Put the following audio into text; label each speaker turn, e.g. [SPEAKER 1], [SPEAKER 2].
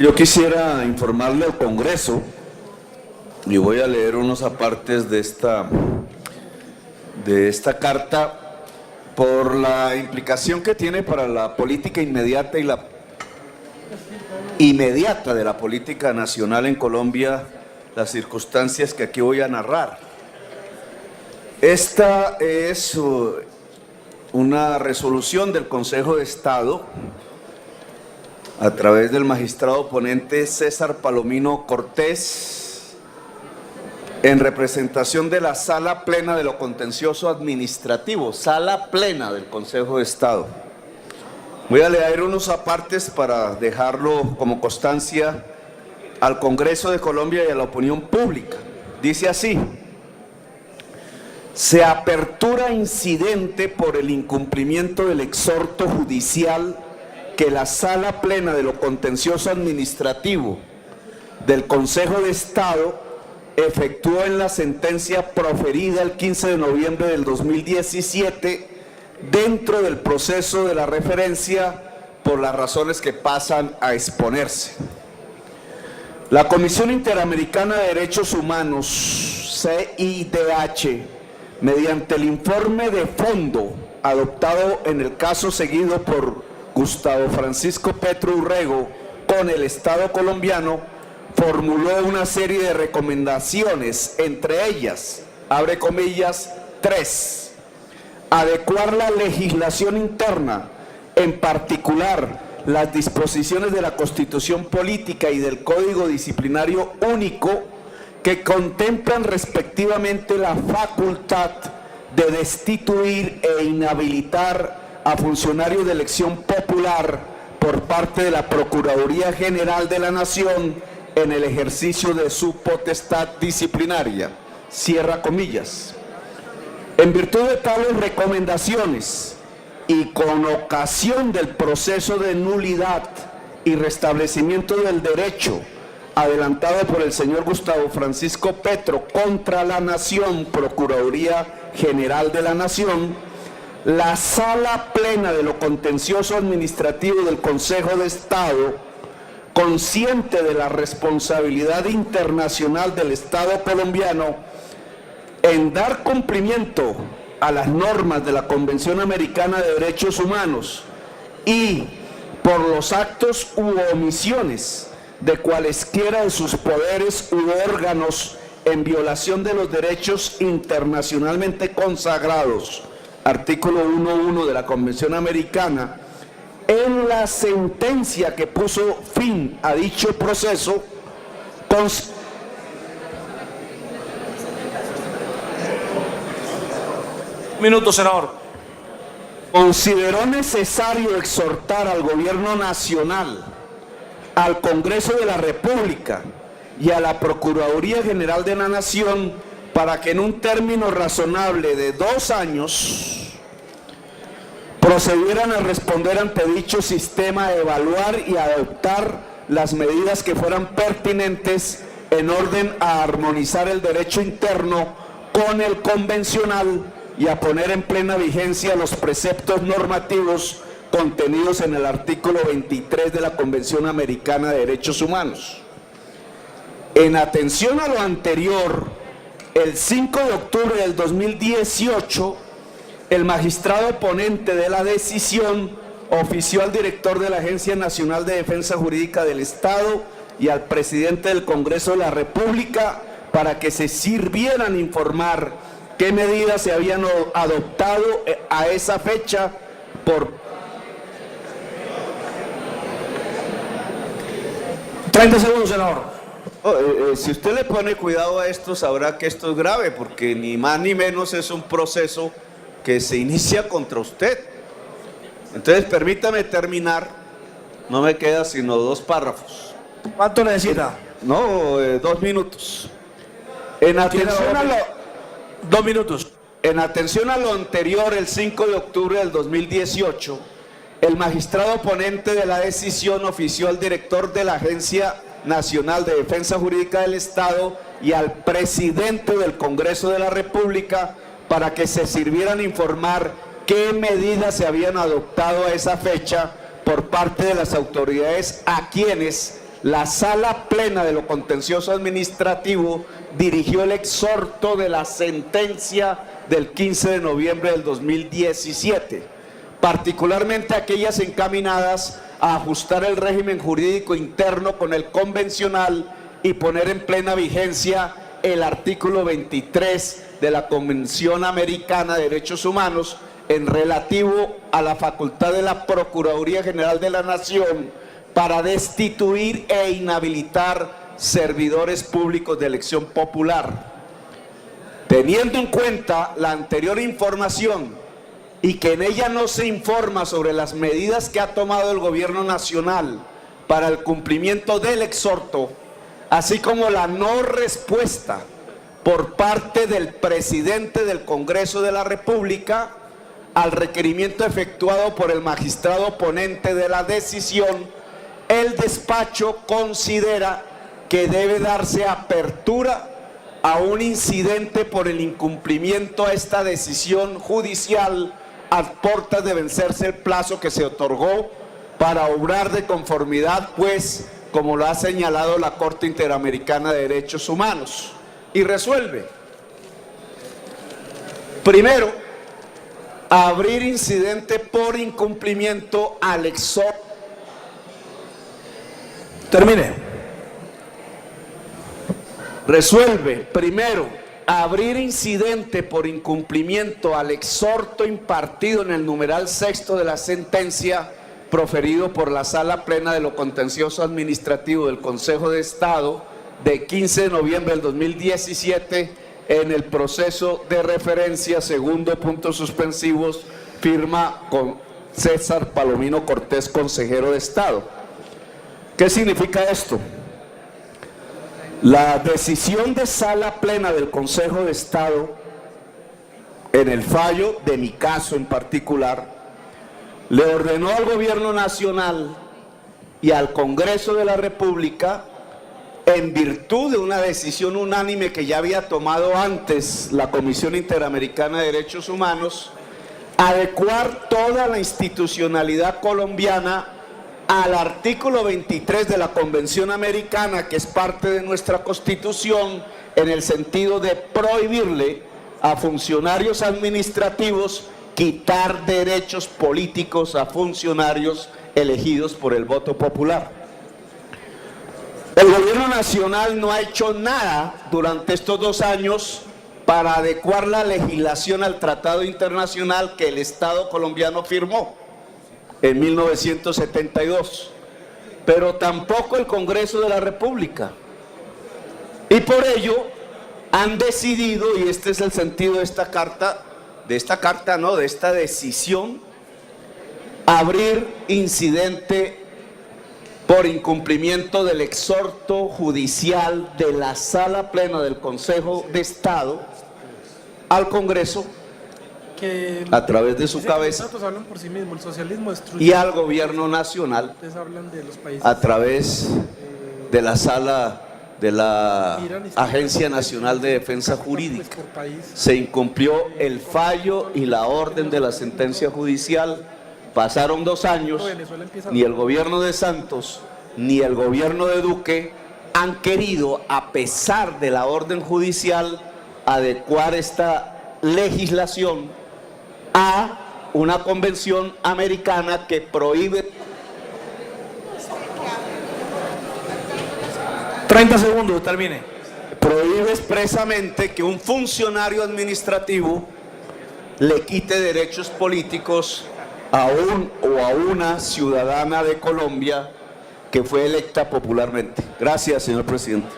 [SPEAKER 1] Yo quisiera informarle al Congreso, y voy a leer unos apartes de esta carta, por la implicación que tiene para la política inmediata y la inmediata de la política nacional en Colombia, las circunstancias que aquí voy a narrar. Esta es una resolución del Consejo de Estado a través del magistrado ponente César Palomino Cortés, en representación de la Sala Plena de lo Contencioso Administrativo, Sala Plena del Consejo de Estado. Voy a leer unos apartes para dejarlo como constancia al Congreso de Colombia y a la opinión pública. Dice así: se apertura incidente por el incumplimiento del exhorto judicial que la Sala Plena de lo Contencioso Administrativo del Consejo de Estado efectuó en la sentencia proferida el 15 de noviembre del 2017 dentro del proceso de la referencia por las razones que pasan a exponerse. La Comisión Interamericana de Derechos Humanos, CIDH, mediante el informe de fondo adoptado en el caso seguido por Gustavo Francisco Petro Urrego con el Estado colombiano, formuló una serie de recomendaciones, entre ellas, abre comillas, 3. Adecuar la legislación interna, en particular las disposiciones de la Constitución Política y del Código Disciplinario Único, que contemplan respectivamente la facultad de destituir e inhabilitar a funcionarios de elección popular por parte de la Procuraduría General de la Nación en el ejercicio de su potestad disciplinaria. Cierra comillas. En virtud de tales recomendaciones y con ocasión del proceso de nulidad y restablecimiento del derecho adelantado por el señor Gustavo Francisco Petro contra la Nación, Procuraduría General de la Nación, la Sala Plena de lo Contencioso Administrativo del Consejo de Estado, consciente de la responsabilidad internacional del Estado colombiano en dar cumplimiento a las normas de la Convención Americana de Derechos Humanos y por los actos u omisiones de cualesquiera de sus poderes u órganos en violación de los derechos internacionalmente consagrados, artículo 1.1 de la Convención Americana, en la sentencia que puso fin a dicho proceso,
[SPEAKER 2] Minuto, senador.
[SPEAKER 1] Consideró necesario exhortar al Gobierno Nacional, al Congreso de la República y a la Procuraduría General de la Nación para que en un término razonable de 2 años procedieran a responder ante dicho sistema, a evaluar y a adoptar las medidas que fueran pertinentes en orden a armonizar el derecho interno con el convencional y a poner en plena vigencia los preceptos normativos contenidos en el artículo 23 de la Convención Americana de Derechos Humanos. En atención a lo anterior, el 5 de octubre del 2018, el magistrado ponente de la decisión ofició al director de la Agencia Nacional de Defensa Jurídica del Estado y al presidente del Congreso de la República para que se sirvieran informar qué medidas se habían adoptado a esa fecha por
[SPEAKER 2] 30 segundos, senador.
[SPEAKER 1] Si usted le pone cuidado a esto, sabrá que esto es grave, porque ni más ni menos es un proceso que se inicia contra usted. Entonces, permítame terminar, no me queda sino 2 párrafos.
[SPEAKER 2] ¿Cuánto necesita?
[SPEAKER 1] No, 2 minutos. En atención a lo...
[SPEAKER 2] 2 minutos.
[SPEAKER 1] En atención a lo anterior, el 5 de octubre del 2018, el magistrado ponente de la decisión ofició al director de la Agencia Nacional de Defensa Jurídica del Estado y al presidente del Congreso de la República para que se sirvieran informar qué medidas se habían adoptado a esa fecha por parte de las autoridades a quienes la Sala Plena de lo Contencioso Administrativo dirigió el exhorto de la sentencia del 15 de noviembre del 2017, particularmente aquellas encaminadas a ajustar el régimen jurídico interno con el convencional y poner en plena vigencia el artículo 23 de la Convención Americana de Derechos Humanos en relativo a la facultad de la Procuraduría General de la Nación para destituir e inhabilitar servidores públicos de elección popular. Teniendo en cuenta la anterior información y que en ella no se informa sobre las medidas que ha tomado el Gobierno Nacional para el cumplimiento del exhorto, así como la no respuesta por parte del presidente del Congreso de la República al requerimiento efectuado por el magistrado ponente de la decisión, el despacho considera que debe darse apertura a un incidente por el incumplimiento a esta decisión judicial a puertas de vencerse el plazo que se otorgó para obrar de conformidad, pues, como lo ha señalado la Corte Interamericana de Derechos Humanos, y resuelve. Primero, abrir incidente por incumplimiento al exhorto.
[SPEAKER 2] Termine.
[SPEAKER 1] Resuelve, primero, abrir incidente por incumplimiento al exhorto impartido en el numeral 6 de la sentencia proferido por la Sala Plena de lo Contencioso Administrativo del Consejo de Estado de 15 de noviembre del 2017 en el proceso de referencia, segundo puntos suspensivos, firma con César Palomino Cortés, consejero de Estado. ¿Qué significa esto? La decisión de Sala Plena del Consejo de Estado, en el fallo de mi caso en particular, le ordenó al Gobierno Nacional y al Congreso de la República, en virtud de una decisión unánime que ya había tomado antes la Comisión Interamericana de Derechos Humanos, adecuar toda la institucionalidad colombiana al artículo 23 de la Convención Americana, que es parte de nuestra Constitución, en el sentido de prohibirle a funcionarios administrativos quitar derechos políticos a funcionarios elegidos por el voto popular. El Gobierno Nacional no ha hecho nada durante estos 2 años para adecuar la legislación al tratado internacional que el Estado colombiano firmó en 1972, pero tampoco el Congreso de la República. Y por ello han decidido, y este es el sentido de esta decisión, abrir incidente por incumplimiento del exhorto judicial de la Sala Plena del Consejo de Estado al Congreso,
[SPEAKER 3] que
[SPEAKER 1] a través de su cabeza,
[SPEAKER 3] los datos hablan por sí mismos, el socialismo destruye,
[SPEAKER 1] y al Gobierno Nacional,
[SPEAKER 3] ustedes hablan de los países,
[SPEAKER 1] a través de la sala de la Agencia Nacional de Defensa Jurídica.
[SPEAKER 3] por país.
[SPEAKER 1] Se incumplió el fallo y la orden de la sentencia judicial. Pasaron 2 años, ni el gobierno de Santos ni el gobierno de Duque han querido, a pesar de la orden judicial, adecuar esta legislación a una convención americana que prohíbe.
[SPEAKER 2] 30 segundos, termine.
[SPEAKER 1] Prohíbe expresamente que un funcionario administrativo le quite derechos políticos a un o a una ciudadana de Colombia que fue electa popularmente. Gracias, señor presidente.